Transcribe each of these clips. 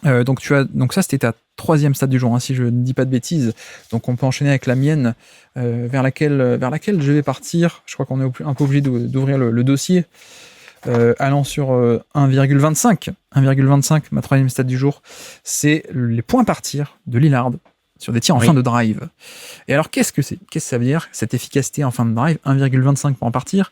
Donc ça, c'était ta troisième stat du jour, hein, si je ne dis pas de bêtises. Donc on peut enchaîner avec la mienne, vers laquelle je vais partir. Je crois qu'on est un peu obligé d'ouvrir le dossier. Allant sur 1,25. 1,25, ma troisième stat du jour, c'est les points par tir de Lillard sur des tirs en fin de drive. Et alors, qu'est-ce que ça veut dire, cette efficacité en fin de drive, 1,25 points par tir?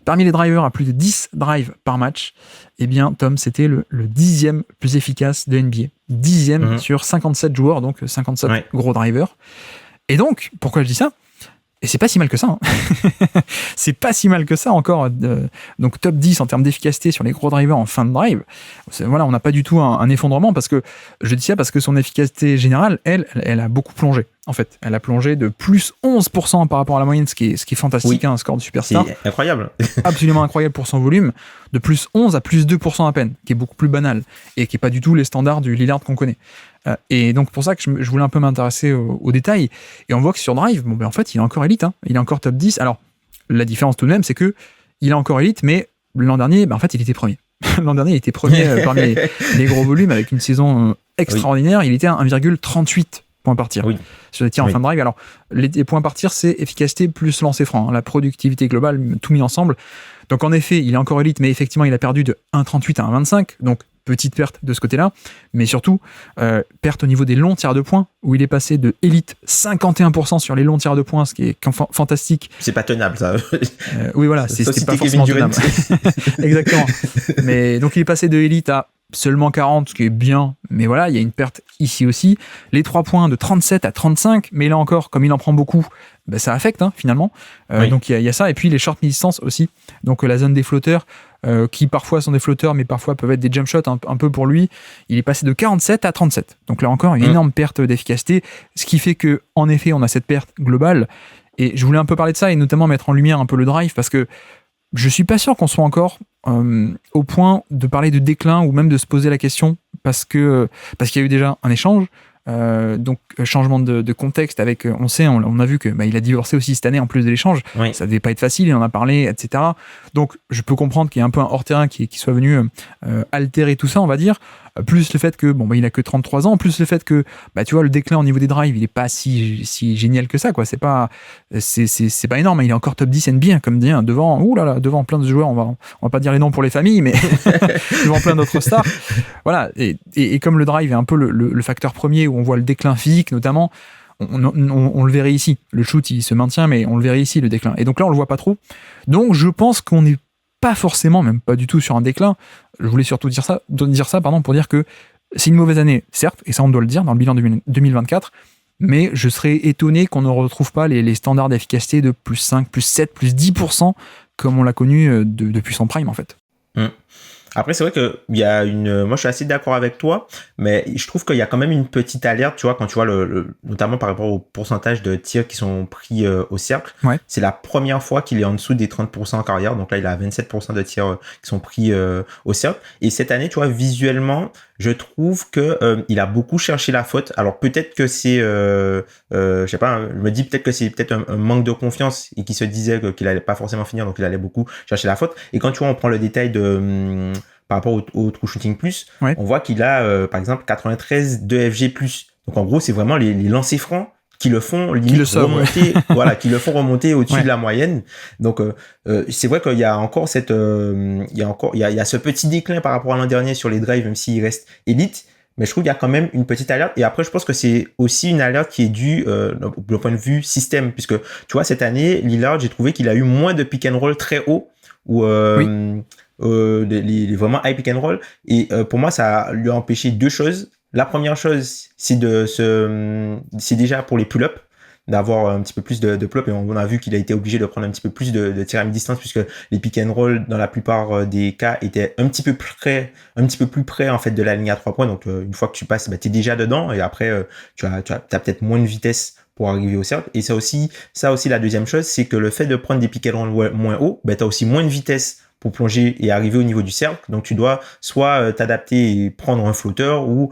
Parmi les drivers à plus de 10 drives par match, eh bien, Tom, c'était le 10e plus efficace de NBA. 10e sur 57 joueurs, donc 57 gros drivers. Et donc, pourquoi je dis ça? Et c'est pas si mal que ça. Hein. C'est pas si mal que ça encore. Donc top 10 en termes d'efficacité sur les gros drivers en fin de drive. Voilà, on n'a pas du tout un effondrement parce que je dis ça parce que son efficacité générale, elle a beaucoup plongé. En fait, elle a plongé de plus 11% par rapport à la moyenne, ce qui est fantastique, un score de superstar. C'est incroyable. Absolument incroyable pour son volume, de plus 11 à plus 2% à peine, qui est beaucoup plus banal et qui est pas du tout les standards du Lillard qu'on connaît. Et donc pour ça que je voulais un peu m'intéresser aux détails. Et on voit que sur Drive, en fait, il est encore élite, il est encore top 10. Alors, la différence tout de même, c'est que il est encore élite, mais l'an dernier, en fait, il était premier. L'an dernier, il était premier parmi les gros volumes avec une saison extraordinaire. Il était à 1,38 points par tir sur des tirs en fin de drive. Alors, les points par tir, c'est efficacité plus lancer franc, la productivité globale, tout mis ensemble. Donc, en effet, il est encore élite, mais effectivement, il a perdu de 1,38 à 1,25. Donc, petite perte de ce côté-là, mais surtout, perte au niveau des longs tirs de points, où il est passé de élite 51% sur les longs tirs de points, ce qui est fantastique. C'est pas tenable, ça. Oui, voilà, c'était pas forcément tenable. Exactement. Mais donc, il est passé de élite à seulement 40, ce qui est bien, mais voilà, il y a une perte ici aussi. Les 3 points de 37 à 35, mais là encore, comme il en prend beaucoup, ça affecte finalement. Donc il y a ça, et puis les short mi-distance aussi. Donc la zone des flotteurs, qui parfois sont des flotteurs, mais parfois peuvent être des jump shots un peu pour lui. Il est passé de 47 à 37. Donc là encore, une énorme perte d'efficacité, ce qui fait que, en effet, on a cette perte globale. Et je voulais un peu parler de ça et notamment mettre en lumière un peu le drive, parce que je suis pas sûr qu'on soit encore au point de parler de déclin ou même de se poser la question, parce qu'il y a eu déjà un échange. Donc changement de contexte avec, on a vu que il a divorcé aussi cette année en plus de l'échange. Ça devait pas être facile, il en a parlé, etc. Donc je peux comprendre qu'il y a un peu un hors-terrain qui soit venu altérer tout ça, on va dire. Plus le fait que il a que 33 ans, plus le fait que tu vois, le déclin au niveau des drives, il est pas si génial que ça, quoi. C'est pas énorme, il est encore top 10 NBA, comme dit, devant plein de joueurs, on va pas dire les noms pour les familles, mais devant plein d'autres stars. Voilà, et comme le drive est un peu le facteur premier où on voit le déclin physique notamment, on le verrait ici. Le shoot, il se maintient, mais on le verrait ici, le déclin. Et donc là, on le voit pas trop. Donc je pense qu'on n'est pas forcément, même pas du tout sur un déclin. Je voulais surtout dire ça pour dire que c'est une mauvaise année, certes, et ça on doit le dire dans le bilan 2024, mais je serais étonné qu'on ne retrouve pas les standards d'efficacité de plus 5, plus 7, plus 10%, comme on l'a connu depuis son prime, en fait. Après, c'est vrai que moi, je suis assez d'accord avec toi, mais je trouve qu'il y a quand même une petite alerte, tu vois, quand tu vois notamment par rapport au pourcentage de tirs qui sont pris au cercle. C'est la première fois qu'il est en dessous des 30% en carrière. Donc là, il a 27% de tirs qui sont pris au cercle. Et cette année, tu vois, visuellement, je trouve que il a beaucoup cherché la faute. Alors peut-être que c'est, je sais pas, je me dis peut-être que c'est un manque de confiance et qu'il se disait qu'il allait pas forcément finir, donc il allait beaucoup chercher la faute. Et quand tu vois, on prend le détail par rapport au True Shooting Plus, on voit qu'il a par exemple 93 de FG+. Donc en gros, c'est vraiment les lancers francs qui le font remonter, qui le font remonter au-dessus de la moyenne. Donc c'est vrai qu'il y a encore il y a ce petit déclin par rapport à l'an dernier sur les drives, même s'il reste élite. Mais je trouve qu'il y a quand même une petite alerte. Et après, je pense que c'est aussi une alerte qui est due d'un point de vue système, puisque tu vois, cette année, Lillard, j'ai trouvé qu'il a eu moins de pick and roll très haut, ou vraiment high pick and roll. Et pour moi, ça lui a empêché deux choses. La première chose, c'est déjà pour les pull-ups, d'avoir un petit peu plus de pull-up, et on a vu qu'il a été obligé de prendre un petit peu plus de tirs à mi-distance, puisque les pick and roll, dans la plupart des cas, étaient un petit peu plus près, en fait, de la ligne à 3 points. Donc, une fois que tu passes, t'es déjà dedans, et après, t'as peut-être moins de vitesse pour arriver au cercle. Et ça aussi, la deuxième chose, c'est que le fait de prendre des pick and roll moins haut, t'as aussi moins de vitesse pour plonger et arriver au niveau du cercle. Donc, tu dois soit t'adapter et prendre un flotteur, ou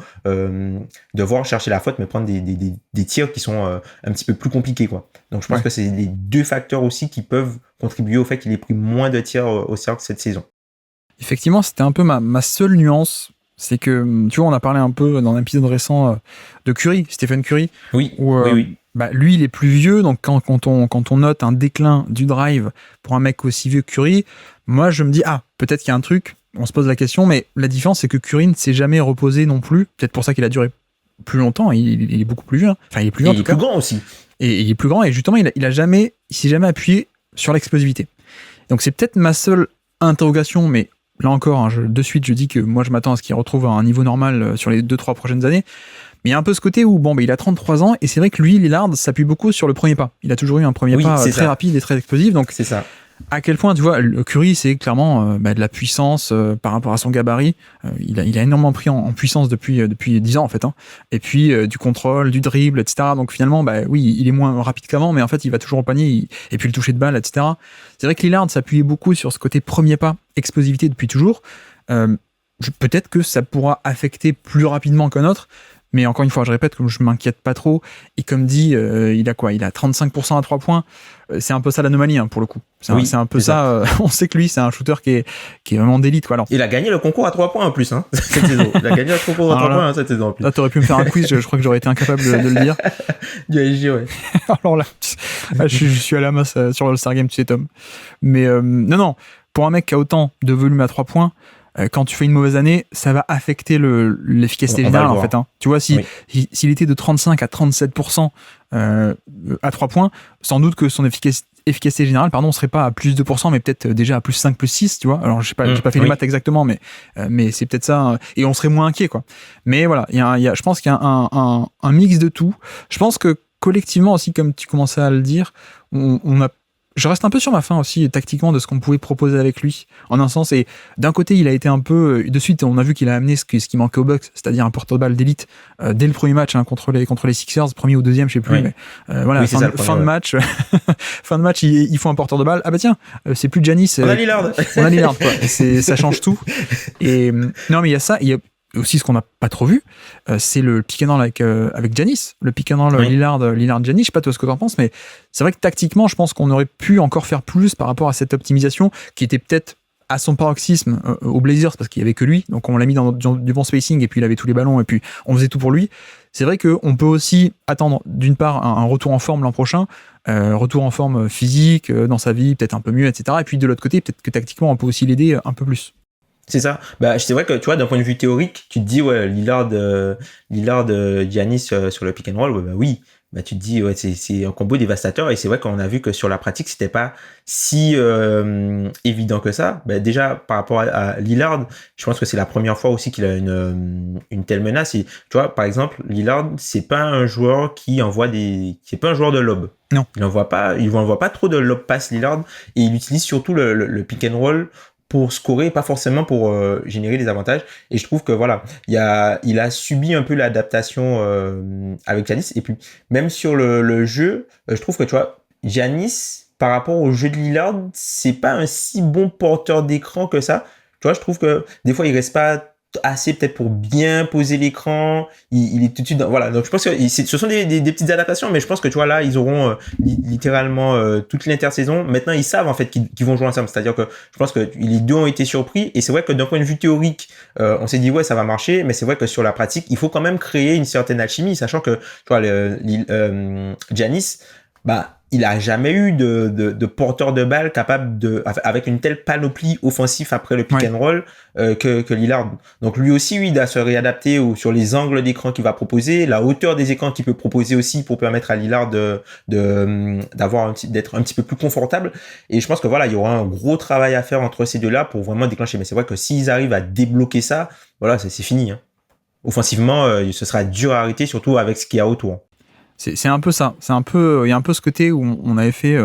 devoir chercher la faute, mais prendre des tirs qui sont un petit peu plus compliqués, quoi. Donc, je pense que c'est les deux facteurs aussi qui peuvent contribuer au fait qu'il ait pris moins de tirs au cercle cette saison. Effectivement, c'était un peu ma seule nuance. c'est que, tu vois, on a parlé un peu dans un épisode récent de Curry, Stephen Curry. Oui, où, oui. Bah, lui, il est plus vieux, donc quand on note un déclin du drive pour un mec aussi vieux que Curry, moi, je me dis, peut-être qu'il y a un truc, on se pose la question, mais la différence, c'est que Curry ne s'est jamais reposé non plus. Peut-être pour ça qu'il a duré plus longtemps, il est beaucoup plus vieux. Hein. Enfin, il est plus vieux, en tout cas. Il est plus grand aussi. Et il est plus grand, et justement, il s'est jamais appuyé sur l'explosivité. Donc, c'est peut-être ma seule interrogation, mais là encore, hein, de suite, je dis que moi, je m'attends à ce qu'il retrouve un niveau normal sur les 2-3 prochaines années. Mais il y a un peu ce côté où, il a 33 ans, et c'est vrai que lui, Lillard, s'appuie beaucoup sur le premier pas. Il a toujours eu un premier pas très rapide et très explosif. Donc, c'est ça. À quel point, tu vois, le Curry, c'est clairement de la puissance par rapport à son gabarit. Il a énormément pris en puissance depuis 10 ans, en fait. Hein. Et puis, du contrôle, du dribble, etc. Donc, finalement, oui, il est moins rapide qu'avant, mais en fait, il va toujours au panier. Et puis, le toucher de balle, etc. C'est vrai que Lillard s'appuyait beaucoup sur ce côté premier pas, explosivité depuis toujours. Peut-être que ça pourra affecter plus rapidement qu'un autre. Mais encore une fois, je répète que je m'inquiète pas trop. Et comme dit, il a quoi ? Il a 35% à 3 points. C'est un peu ça l'anomalie, hein, pour le coup. C'est un peu ça. On sait que lui, c'est un shooter qui est vraiment d'élite, quoi. Alors, il a gagné le concours à 3 points en plus, hein, cette saison. Il a gagné le concours à 3 points cette saison en plus. Là, t'aurais pu me faire un quiz, je crois que j'aurais été incapable de le dire. Du SG, ouais. Alors là, je suis à la masse sur All-Star Game, tu sais, Tom. Mais non, pour un mec qui a autant de volume à 3 points, quand tu fais une mauvaise année, ça va affecter l'efficacité générale, en fait. Hein. Tu vois, s'il était de 35 à 37% à 3 points, sans doute que son efficacité générale, serait pas à plus 2%, mais peut-être déjà à plus 5, plus 6, tu vois. Alors, j'ai pas fait les maths exactement, mais c'est peut-être ça, et on serait moins inquiet, quoi. Mais voilà, je pense qu'il y a un mix de tout. Je pense que collectivement aussi, comme tu commençais à le dire, je reste un peu sur ma faim aussi, tactiquement, de ce qu'on pouvait proposer avec lui, en un sens. Et d'un côté, il a été un peu... De suite, on a vu qu'il a amené ce qui manquait aux Bucks, c'est-à-dire un porteur de balle d'élite, dès le premier match, hein, contre les Sixers, premier ou deuxième, je sais plus. Mais, voilà, fin de match. Fin de match, il faut un porteur de balle. Ah bah tiens, c'est plus Giannis. On a Lillard. On a Lillard, quoi. Ça change tout. Et non, mais il y a ça, il y a aussi ce qu'on n'a pas trop vu, c'est le pick and roll avec Giannis, le pick and roll Lillard-Giannis. Je sais pas toi ce que tu en penses, mais c'est vrai que tactiquement, je pense qu'on aurait pu encore faire plus par rapport à cette optimisation qui était peut-être à son paroxysme aux Blazers, parce qu'il y avait que lui, donc on l'a mis dans du bon spacing, et puis il avait tous les ballons, et puis on faisait tout pour lui. C'est vrai qu'on peut aussi attendre d'une part un retour en forme l'an prochain, retour en forme physique, dans sa vie, peut-être un peu mieux, etc. Et puis de l'autre côté, peut-être que tactiquement, on peut aussi l'aider un peu plus. C'est ça. C'est vrai que tu vois, d'un point de vue théorique, tu te dis Lillard Giannis sur le pick and roll, oui. Tu te dis c'est un combo dévastateur, et c'est vrai qu'on a vu que sur la pratique c'était pas si évident que ça. Déjà par rapport à Lillard, je pense que c'est la première fois aussi qu'il a une telle menace. Et tu vois, par exemple, Lillard, c'est pas un joueur c'est pas un joueur de lob. Non. Il envoie pas trop de lob pass Lillard, et il utilise surtout le pick and roll pour scorer, pas forcément pour générer des avantages. Et je trouve que voilà, il a subi un peu l'adaptation avec Giannis. Et puis même sur le jeu, je trouve que tu vois, Giannis, par rapport au jeu de Lillard, c'est pas un si bon porteur d'écran que ça. Tu vois, je trouve que des fois il reste pas assez peut-être pour bien poser l'écran, il est tout de suite voilà. Donc je pense que ce sont des petites adaptations, mais je pense que tu vois là ils auront littéralement toute l'intersaison. Maintenant ils savent en fait qu'ils vont jouer ensemble, c'est-à-dire que je pense que les deux ont été surpris, et c'est vrai que d'un point de vue théorique on s'est dit ça va marcher, mais c'est vrai que sur la pratique il faut quand même créer une certaine alchimie, sachant que tu vois Giannis, il a jamais eu de porteur de balle capable avec une telle panoplie offensive après le pick and roll que Lillard. Donc lui aussi, il doit se réadapter sur les angles d'écran qu'il va proposer, la hauteur des écrans qu'il peut proposer aussi pour permettre à Lillard d'être un petit peu plus confortable. Et je pense que voilà, il y aura un gros travail à faire entre ces deux-là pour vraiment déclencher. Mais c'est vrai que s'ils arrivent à débloquer ça, voilà, c'est fini. Hein. Offensivement, ce sera dur à arrêter, surtout avec ce qu'il y a autour. C'est un peu ça. Il y a un peu ce côté où on avait fait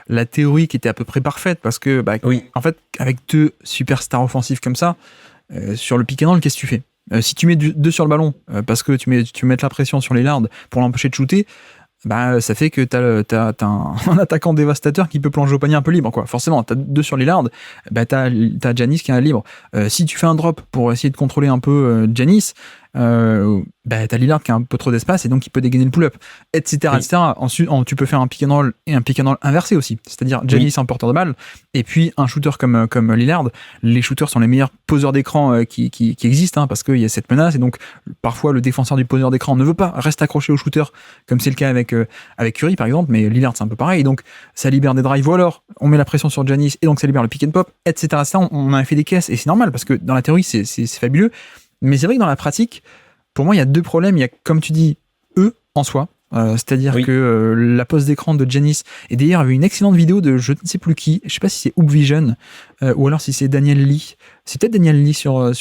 la théorie qui était à peu près parfaite, parce que en fait, avec deux superstars offensifs comme ça, sur le pick and roll, qu'est-ce que tu fais ? Si tu mets deux sur le ballon, parce que tu mets la pression sur Lillard pour l'empêcher de shooter, ça fait que t'as un attaquant dévastateur qui peut plonger au panier un peu libre, quoi. Forcément, t'as deux sur Lillard, t'as Giannis qui est libre. Si tu fais un drop pour essayer de contrôler un peu Giannis, t'as Lillard qui a un peu trop d'espace et donc il peut dégainer le pull-up, etc. etc. Ensuite, tu peux faire un pick and roll et un pick and roll inversé aussi, c'est-à-dire Giannis en porteur de balle et puis un shooter comme Lillard. Les shooters sont les meilleurs poseurs d'écran qui existent, parce qu'il y a cette menace et donc parfois le défenseur du poseur d'écran ne veut pas, reste accroché au shooter comme c'est le cas avec Curry par exemple, mais Lillard c'est un peu pareil, et donc ça libère des drives ou alors on met la pression sur Giannis et donc ça libère le pick and pop, etc. On a fait des caisses et c'est normal parce que dans la théorie c'est fabuleux, mais c'est vrai que dans la pratique, pour moi il y a deux problèmes. Il y a, comme tu dis, eux en soi, c'est-à-dire que la pose d'écran de Giannis, et d'ailleurs il y avait une excellente vidéo de je ne sais plus qui, je sais pas si c'est Hoopvision ou alors si c'est Daniel Lee, c'est peut-être Daniel Lee sur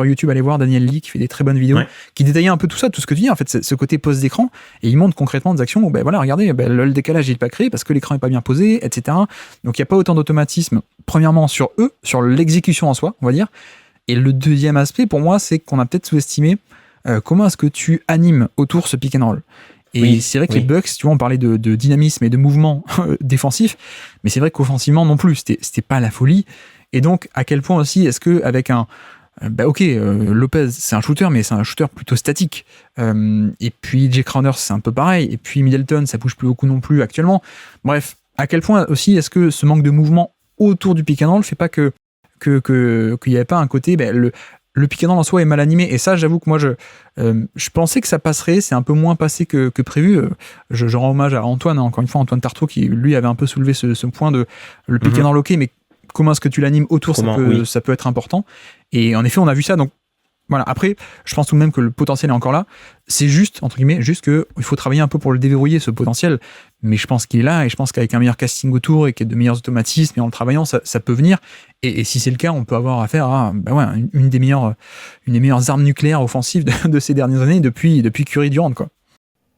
YouTube, allez voir Daniel Lee qui fait des très bonnes vidéos, qui détaillait un peu tout ça, tout ce que tu dis en fait, ce côté pose d'écran, et il montre concrètement des actions où regardez, le décalage il n'est pas créé parce que l'écran n'est pas bien posé, etc. Donc il n'y a pas autant d'automatisme, premièrement sur eux, sur l'exécution en soi, on va dire. Et le deuxième aspect pour moi, c'est qu'on a peut-être sous-estimé comment est-ce que tu animes autour ce pick and roll. Et c'est vrai que les Bucks, tu vois, on parlait de dynamisme et de mouvement défensif, mais c'est vrai qu'offensivement non plus, c'était pas la folie. Et donc, à quel point aussi est-ce que avec Lopez, c'est un shooter, mais c'est un shooter plutôt statique. Et puis Jay Crowder, c'est un peu pareil. Et puis Middleton, ça bouge plus beaucoup non plus actuellement. Bref, à quel point aussi est-ce que ce manque de mouvement autour du pick and roll fait pas qu'il y avait pas un côté, le pick and roll en soi est mal animé, et ça j'avoue que moi je pensais que ça passerait, c'est un peu moins passé que prévu. Je rends hommage à Antoine, encore une fois Antoine Tartot, qui lui avait un peu soulevé ce point de le pick and roll, ok, mais comment est-ce que tu l'animes autour, ça peut être important, et en effet on a vu ça. Donc voilà, après je pense tout de même que le potentiel est encore là, c'est juste, entre guillemets, juste qu'il faut travailler un peu pour le déverrouiller, ce potentiel, mais je pense qu'il est là, et je pense qu'avec un meilleur casting autour et de meilleurs automatismes et en le travaillant, ça peut venir, et si c'est le cas, on peut avoir affaire à une des meilleures armes nucléaires offensives de ces dernières années depuis Curry Durant, quoi.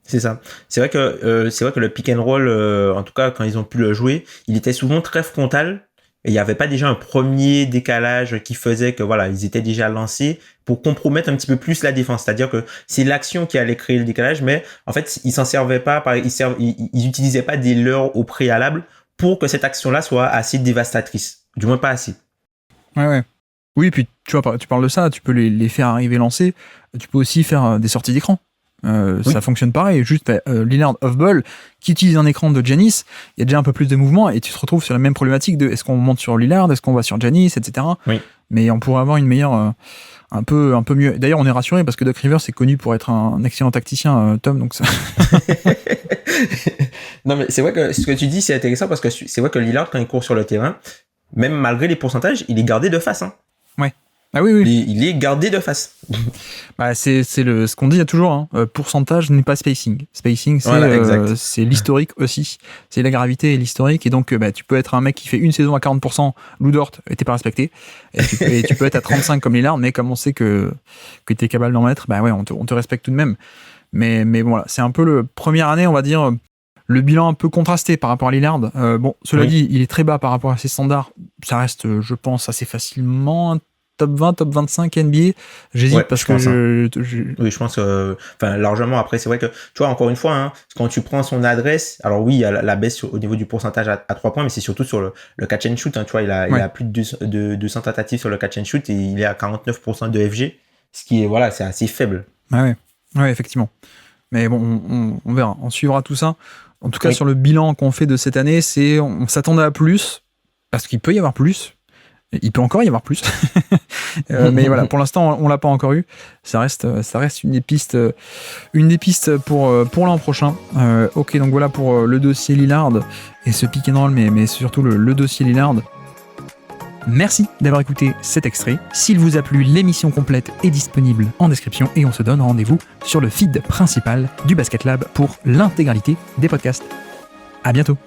C'est ça. C'est vrai que le pick and roll, en tout cas quand ils ont pu le jouer, il était souvent très frontal. Et il n'y avait pas déjà un premier décalage qui faisait que ils étaient déjà lancés pour compromettre un petit peu plus la défense. C'est-à-dire que c'est l'action qui allait créer le décalage, mais en fait, ils s'en servaient pas, ils utilisaient pas des leurres au préalable pour que cette action-là soit assez dévastatrice. Du moins pas assez. Ouais. Oui, puis tu vois, tu parles de ça, tu peux les faire arriver lancés, tu peux aussi faire des sorties d'écran. Ça fonctionne pareil, juste Lillard off-ball qui utilise un écran de Giannis, il y a déjà un peu plus de mouvement et tu te retrouves sur la même problématique de est-ce qu'on monte sur Lillard, est-ce qu'on va sur Giannis, etc. Mais on pourrait avoir une meilleure un peu mieux. D'ailleurs on est rassuré parce que Doc Rivers est connu pour être un excellent tacticien, Tom, donc ça... Non mais c'est vrai que ce que tu dis c'est intéressant parce que c'est vrai que Lillard quand il court sur le terrain, même malgré les pourcentages, il est gardé de face, Ouais. Ah oui. Il est gardé de face. C'est ce qu'on dit toujours, pourcentage n'est pas spacing. Spacing, c'est l'historique aussi. C'est la gravité et l'historique. Et donc, tu peux être un mec qui fait une saison à 40%, Lou Dort, t'es pas respecté. Et tu peux être à 35 comme Lillard, mais comme on sait que t'es capable d'en mettre, on te respecte tout de même. Mais voilà, c'est un peu le première année, on va dire, le bilan un peu contrasté par rapport à Lillard. Cela dit, il est très bas par rapport à ses standards. Ça reste, je pense, assez facilement top 20, top 25 NBA. J'hésite parce que oui, je pense largement. Après, c'est vrai que, tu vois, encore une fois, quand tu prends son adresse, alors oui, il y a la baisse au niveau du pourcentage à 3 points, mais c'est surtout sur le catch and shoot. Tu vois, il a plus de 200 tentatives sur le catch and shoot et il est à 49% de FG, ce qui est, c'est assez faible. Ouais, effectivement. Mais bon, on verra. On suivra tout ça. En tout cas, sur le bilan qu'on fait de cette année, on s'attendait à plus, parce qu'il peut y avoir plus. Il peut encore y avoir plus. Mais voilà, pour l'instant, on l'a pas encore eu. Ça reste une des pistes pour l'an prochain. Ok, donc voilà pour le dossier Lillard et ce pick and roll, mais surtout le dossier Lillard. Merci d'avoir écouté cet extrait. S'il vous a plu, l'émission complète est disponible en description et on se donne rendez-vous sur le feed principal du Basket Lab pour l'intégralité des podcasts. À bientôt.